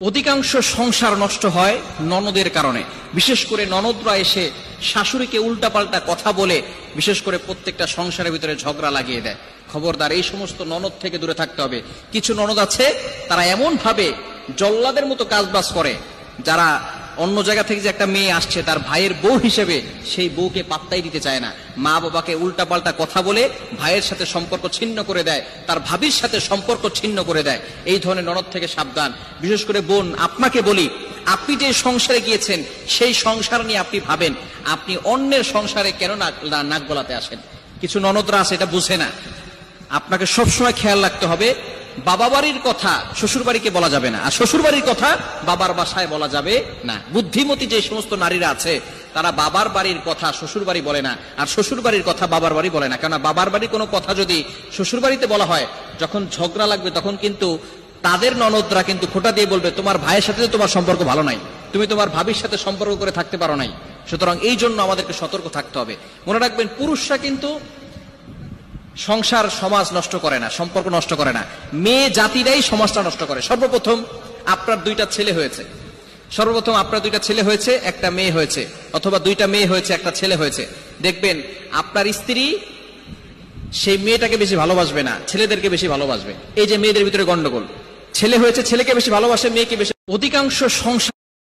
অধিকাংশ সংসার নষ্ট হয় ননদের কারণে। বিশেষ করে ননদরা এসে শাশুড়িকে উল্টাপাল্টা কথা বলে বিশেষ করে প্রত্যেকটা সংসারের ভিতরে ঝগড়া লাগিয়ে দেয়। খবরদার, এই সমস্ত ননদ থেকে দূরে থাকতে হবে। কিছু ননদ আছে তারা এমন ভাবে জল্লাদের মতো কাজবাজ করে, যারা অন্য জায়গা থেকে যে একটা মেয়ে আসছে তার ভাইয়ের বউ হিসেবে সেই বউকে পাত্তাই দিতে চায় না। মা বাবাকে উল্টাপাল্টা কথা বলে ভাইয়ের সাথে সম্পর্ক ছিন্ন করে দেয়, তার ভাবির সাথে সম্পর্ক ছিন্ন করে দেয়। এই ধরনের ননদ থেকে সাবধান। বিশেষ করে বোন, আপনাকে বলি, আপনি যে সংসারে গিয়েছেন সেই সংসার নিয়ে আপনি ভাবেন, আপনি অন্যের সংসারে কেন নাক গলাতে আসেন? কিছু ননদরা আছে এটা বুঝে না। আপনাকে সবসময় খেয়াল রাখতে হবে, বাবা বাড়ির কথা শ্বশুর বাড়িকে বলা যাবে না, আর শ্বশুর বাড়ির কথা বাবার বাসায় বলা যাবে না। বুদ্ধিমতী যে সমস্ত নারীরা আছে তারা বাবার বাড়ির কথা শ্বশুর বাড়ি বলে না, আর শ্বশুর বাড়ির কথা বাবার বাড়ি বলে না। কেননা বাবার বাড়ির কোনো কথা যদি শ্বশুর বাড়িতে বলা হয়, যখন ঝগড়া লাগবে তখন কিন্তু তাদের ননদরা কিন্তু খোঁটা দিয়ে বলবে, তোমার ভাইয়ের সাথে তো তোমার সম্পর্ক ভালো নাই, তুমি তোমার ভাবির সাথে সম্পর্ক করে থাকতে পারো নাই। সুতরাং এই জন্য আমাদেরকে সতর্ক থাকতে হবে। মনে রাখবেন, পুরুষরা কিন্তু সংসার সমাজ নষ্ট করে না, সম্পর্ক নষ্ট করে না, মেয়ে জাতিরাই সমাজটা নষ্ট করে। সর্বপ্রথম আপনার দুইটা ছেলে হয়েছে, একটা মেয়ে হয়েছে, অথবা দুইটা মেয়ে হয়েছে একটা ছেলে হয়েছে। দেখবেন আপনার স্ত্রী সেই মেয়েটাকে বেশি ভালোবাসবে না, ছেলেদেরকে বেশি ভালোবাসবে। এই যে মেয়েদের ভিতরে গন্ডগোল, ছেলে হয়েছে ছেলেকে বেশি ভালোবাসে, মেয়েকে বেশি। অধিকাংশ সংসার